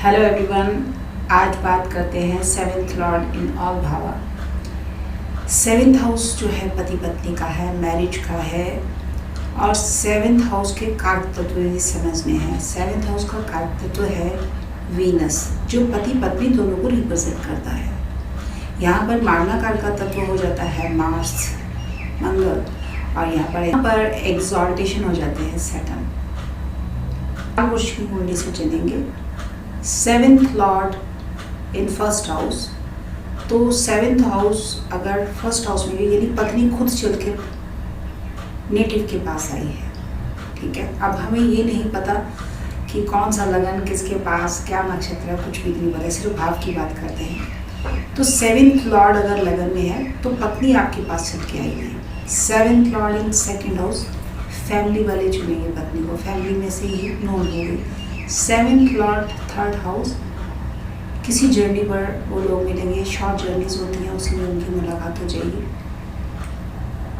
Hello everyone. आज बात करते हैं सेवेंथ लॉर्ड इन ऑल भावा। सेवेंथ हाउस जो है पति पत्नी का है, मैरिज का है, और सेवेंथ हाउस के कारक तत्व भी समझने हैं। सेवेंथ हाउस का कारक तत्व है वीनस, जो पति पत्नी दोनों को रिप्रेजेंट करता है। यहाँ पर माग्नाकार का तत्व हो जाता है मार्स, मंगल, और यहाँ पर एग्जॉल्टेशन हो जाते हैं सैटर्न। पुरुष की कुंडली से चलेंगे। Seventh lord in first house, तो सेवेंथ हाउस अगर फर्स्ट हाउस में यानी पत्नी खुद चल के नेटिव के पास आई है, ठीक है। अब हमें ये नहीं पता कि कौन सा लगन किसके पास, क्या नक्षत्र है, कुछ भी नहीं पता, सिर्फ भाव की बात करते हैं। तो सेवेंथ लॉर्ड अगर लगन में है तो पत्नी आपके पास चल के आई है। Seventh lord in second house, family वाले चुनेंगे पत्नी को, फैमिली में से ही नोन होगी। सेवेंथ लॉर्ड थर्ड हाउस, किसी जर्नी पर वो लोग मिलेंगे, शॉर्ट जर्नीज होती हैं, उसमें उनकी मुलाकात हो जाएगी।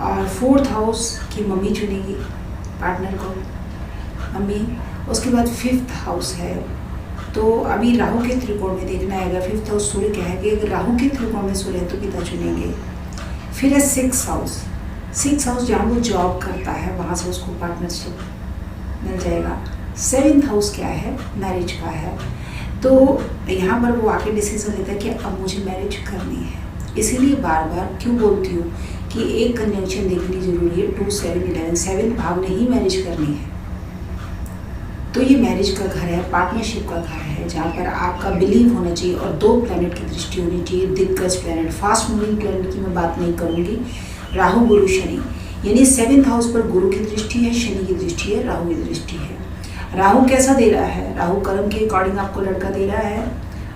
और फोर्थ हाउस की मम्मी चुनेगी पार्टनर को, मम्मी। उसके बाद फिफ्थ हाउस है, तो अभी राहु के त्रिकोण में देखना है। अगर फिफ्थ हाउस सूर्य क्या है कि अगर राहु के त्रिकोण में सूर्य है तो पिता चुनेंगे। फिर है सिक्स हाउस, सिक्स हाउस जहाँ वो जॉब करता है वहाँ से उसको पार्टनरशिप मिल जाएगा। सेवेंथ हाउस क्या है, मैरिज का है, तो यहाँ पर वो आके डिसीजन लेता है कि अब मुझे मैरिज करनी है। इसीलिए बार बार क्यों बोलती हूँ कि एक कंजंक्शन देखनी जरूरी है, 2, 7, 11, 7 भाव में ही मैरिज करनी है। तो ये मैरिज का घर है, पार्टनरशिप का घर है, जहाँ पर आपका बिलीव होना चाहिए और 2 प्लैनेट की दृष्टि होनी चाहिए, दिग्गज प्लैनेट। फास्ट मूविंग प्लैनेट की मैं बात नहीं करूँगी। राहु गुरु शनि, यानी सेवेंथ हाउस पर गुरु की दृष्टि है, शनि की दृष्टि है, राहु की दृष्टि है। राहु कैसा दे रहा है, राहु कर्म के अकॉर्डिंग आपको लड़का दे रहा है,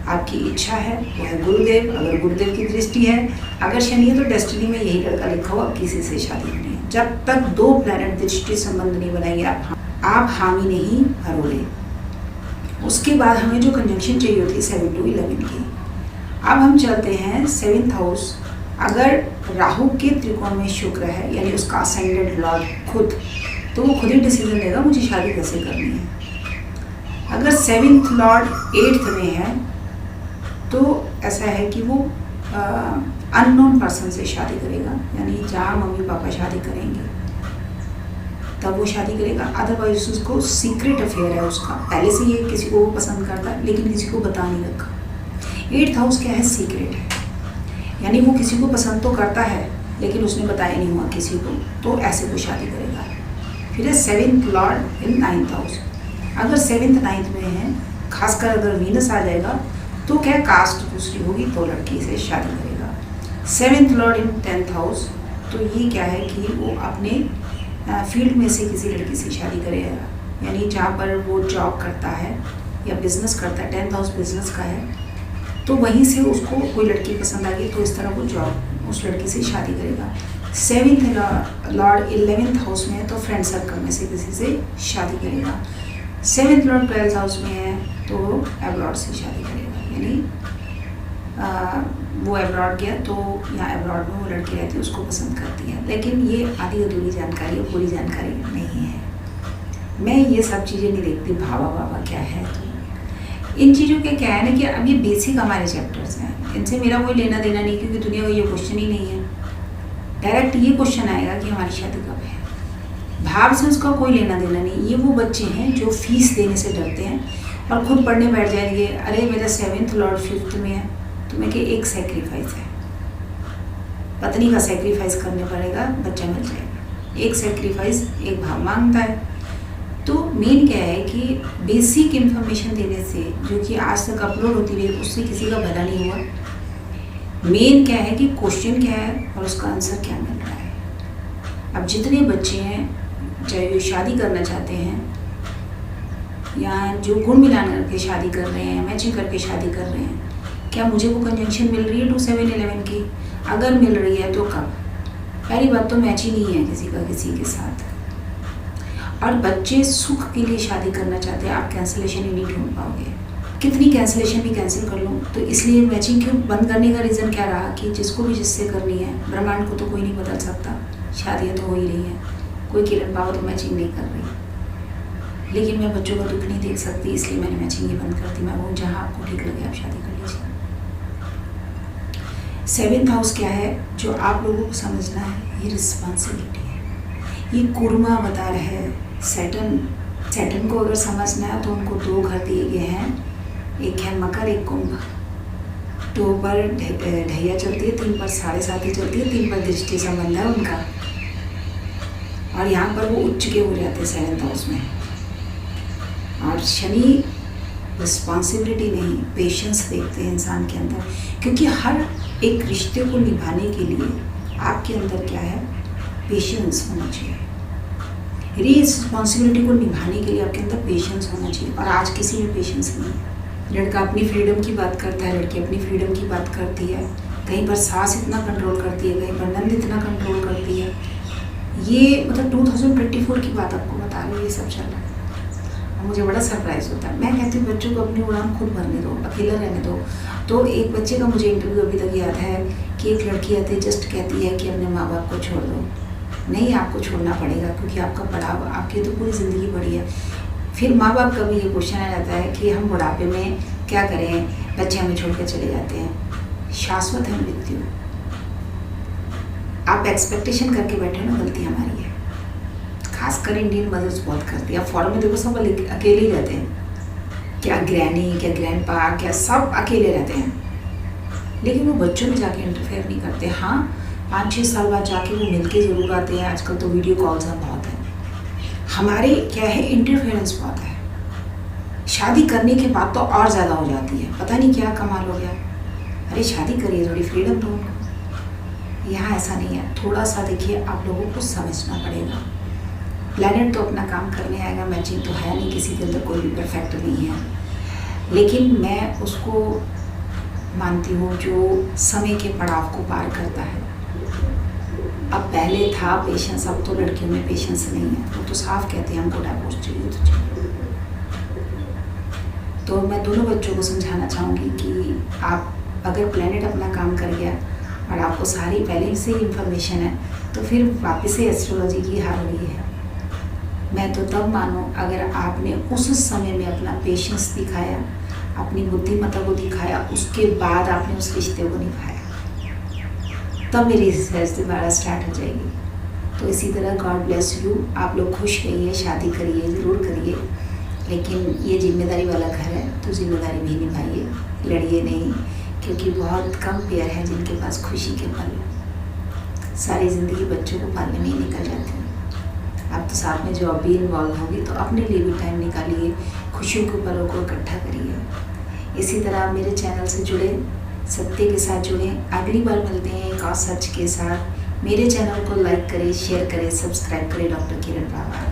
आपकी इच्छा है, वो है गुरुदेव। अगर गुरुदेव की दृष्टि है, अगर शनि है तो डेस्टिनी में यही लड़का लिखा हुआ, किसी से शादी होनी है। जब तक 2 प्लैनेट दृष्टि संबंध नहीं बनाएंगे आप हामी नहीं भरोगे। उसके बाद हमें जो कंजंक्शन चाहिए होती है 7 to 11 की। अब हम चलते हैं सेवेंथ हाउस। अगर राहु के त्रिकोण में शुक्र है, यानी उसका असेंडेंट लॉर्ड खुद, तो वो खुद ही डिसीजन लेगा मुझे शादी कैसे करनी है। अगर सेवेंथ लॉर्ड 8th में है तो ऐसा है कि वो अननोन पर्सन से शादी करेगा, यानी जहाँ मम्मी पापा शादी करेंगे तब वो शादी करेगा। अदरवाइज उसको सीक्रेट अफेयर है उसका, पहले से ये किसी को वो पसंद करता है लेकिन किसी को बता नहीं रखा। 8th हाउस क्या है, सीक्रेट है, यानी वो किसी को पसंद तो करता है लेकिन उसने बताया नहीं हुआ किसी को, तो ऐसे वो शादी करेगा। फिर है सेवेंथ लॉर्ड इन 9th हाउस। अगर 7th 9th में है, खासकर अगर वीनस आ जाएगा तो क्या कास्ट दूसरी होगी तो लड़की से शादी करेगा। सेवेंथ लॉर्ड इन 10th हाउस, तो ये क्या है कि वो अपने फील्ड में से किसी लड़की से शादी करेगा, यानी जहाँ पर वो जॉब करता है या बिजनेस करता है, 10th हाउस बिजनेस का है, तो वहीं से उसको कोई लड़की पसंद आ गई तो इस तरह वो जॉब उस लड़की से शादी करेगा। सेवेंथ लॉर्ड 11th हाउस में है तो फ्रेंड सर्कल में से किसी से शादी करेगा। सेवेंथ लॉर्ड 12th हाउस में है तो एब्रॉड से शादी करेगा, यानी वो एब्रॉड गया तो यहाँ एब्रॉड में वो लड़की रहती है, उसको पसंद करती है। लेकिन ये आधी अधूरी जानकारी है, पूरी जानकारी नहीं है। मैं ये सब चीज़ें नहीं देखती भावा भावा क्या है, तो इन चीज़ों के क्या है ना कि अब ये बेसिक हमारे चैप्टर्स हैं, इनसे मेरा कोई लेना देना नहीं, क्योंकि दुनिया का ये क्वेश्चन ही नहीं है। डायरेक्ट ये क्वेश्चन आएगा कि हमारी शादी कब है, भाव से उसका कोई लेना देना नहीं। ये वो बच्चे हैं जो फीस देने से डरते हैं और खुद पढ़ने बैठ जाएंगे, अरे मेरा 7th लॉर्ड 5th में है, तो मैं कि एक सेक्रीफाइस है, पत्नी का सेक्रीफाइस करने पड़ेगा, बच्चा मिल जाएगा। एक सेक्रीफाइस एक भाव मांगता है। तो मेन क्या है कि बेसिक इन्फॉर्मेशन देने से, जो कि आज तक अपलोड होती रही, उससे किसी का भला नहीं हुआ। मेन क्या है कि क्वेश्चन क्या है और उसका आंसर क्या मिल रहा है। अब जितने बच्चे हैं, चाहे वो शादी करना चाहते हैं या जो गुण मिलान करके शादी कर रहे हैं, मैचिंग करके शादी कर रहे हैं, क्या मुझे वो कंजंक्शन मिल रही है 2, 7, 11 की? अगर मिल रही है तो कब? पहली बात तो मैचिंग नहीं है किसी का किसी के साथ। और बच्चे सुख के लिए शादी करना चाहते हैं, आप कैंसिलेशन ही नहीं ढूंढ पाओगे। कितनी कैंसिलेशन भी कैंसिल कर लूँ, तो इसलिए मैचिंग क्यों बंद करने का रीज़न क्या रहा कि जिसको भी जिससे करनी है, ब्रह्मांड को तो कोई नहीं बदल सकता, शादियाँ तो हो ही रही हैं, कोई किरण पावर तो मैचिंग नहीं कर रही। लेकिन मैं बच्चों का दुख नहीं देख सकती, इसलिए मैंने मैचिंग ही बंद कर दी। मैं वो जहाँ आपको ठीक लगे आप शादी कर लीजिए। 7th हाउस क्या है जो आप लोगों को समझना है, ये रिस्पॉन्सिबिलिटी है। ये कुर्मा बता रहा है सैटर्न को अगर समझना है तो उनको 2 घर दिए गए हैं, एक है मकर, एक कुंभ। 2 पर ढैया चलती है, 3 पर 7.5 चलती है, 3 पर दृष्टि संबंध है उनका, और यहाँ पर वो उच्च के हो जाते हैं 7th हाउस में। और शनि रिस्पॉन्सिबिलिटी नहीं, पेशेंस देखते हैं इंसान के अंदर, क्योंकि हर एक रिश्ते को निभाने के लिए आपके अंदर क्या है, पेशेंस होना चाहिए। रिस्पॉन्सिबिलिटी को निभाने के लिए आपके अंदर पेशेंस होना चाहिए, और आज किसी में पेशेंस नहीं है। लड़का अपनी फ्रीडम की बात करता है, लड़की अपनी फ्रीडम की बात करती है, कहीं पर सास इतना कंट्रोल करती है, कहीं पर नंद इतना कंट्रोल करती है। ये मतलब 2024 की बात आपको बता रही है, ये सब चल रहा है। मुझे बड़ा सरप्राइज़ होता है। मैं कहती हूँ बच्चों को अपनी उड़ान खुद भरने दो, अकेला रहने दो। तो एक बच्चे का मुझे इंटरव्यू अभी तक याद है कि एक लड़की आती है, जस्ट कहती है कि अपने माँ बाप को छोड़ दो। नहीं, आपको छोड़ना पड़ेगा, क्योंकि आपका पड़ाव, आपकी तो पूरी ज़िंदगी पड़ी है। फिर माँ बाप का भी ये क्वेश्चन आ जाता है कि हम बुढ़ापे में क्या करें, बच्चे हमें छोड़ कर चले जाते हैं। शाश्वत है मृत्यु। आप एक्सपेक्टेशन करके बैठे हो ना, गलती हमारी है। खासकर इंडियन मदर्स बहुत करती है। अब फॉरेन में देखो सब अकेले ही रहते हैं, क्या ग्रैनी, क्या ग्रैंडपा, क्या सब अकेले रहते हैं, लेकिन वो बच्चों में जाके इंटरफेयर नहीं करते। हाँ, 5-6 साल बाद जाके वो मिलके ज़रूर आते हैं। आजकल तो वीडियो कॉल्स हैं बहुत है। हमारे क्या है, इंटरफेरेंस बहुत है। शादी करने के बाद तो और ज़्यादा हो जाती है, पता नहीं क्या कमाल हो गया। अरे शादी करिए, थोड़ी फ्रीडम दो उनको। यहाँ ऐसा नहीं है। थोड़ा सा देखिए, आप लोगों को समझना पड़ेगा। प्लैनेट तो अपना काम करने आएगा, मैचिंग तो है नहीं, किसी के अंदर कोई भी परफेक्ट नहीं है, लेकिन मैं उसको मानती हूँ जो समय के पड़ाव को पार करता है। अब पहले था पेशेंस, अब तो लड़कियों में पेशेंस नहीं है। वो तो साफ कहते हैं हमको डाइवोर्स चाहिए तो चाहिए। तो मैं दोनों बच्चों को समझाना चाहूँगी कि आप अगर प्लैनेट अपना काम कर गया और आपको सारी पहले से ही इंफॉर्मेशन है, तो फिर वापस से एस्ट्रोलॉजी की हार हुई है। मैं तो तब मानूँ अगर आपने उस समय में अपना पेशेंस दिखाया, अपनी बुद्धिमत्ता को दिखाया, उसके बाद आपने उस रिश्ते को निभाया, तब मेरी रिसर्च दोबारा स्टार्ट हो जाएगी। तो इसी तरह गॉड ब्लेस यू। आप लोग खुश रहिए, शादी करिए, ज़रूर करिए, लेकिन ये जिम्मेदारी वाला घर है तो जिम्मेदारी भी निभाइए, लड़िए नहीं, क्योंकि बहुत कम पेयर हैं जिनके पास खुशी के पल। सारी ज़िंदगी बच्चों को पालने में ही निकल जाती है। आप तो साथ में जॉब भी इन्वॉल्व होगी, तो अपने लिए भी टाइम निकालिए, खुशियों के पलों को इकट्ठा करिए। इसी तरह आप मेरे चैनल से जुड़े, सत्य के साथ जुड़े। अगली बार मिलते हैं एक और सच के साथ। मेरे चैनल को लाइक करें, शेयर करें, सब्सक्राइब करें। डॉक्टर किरण बाबा।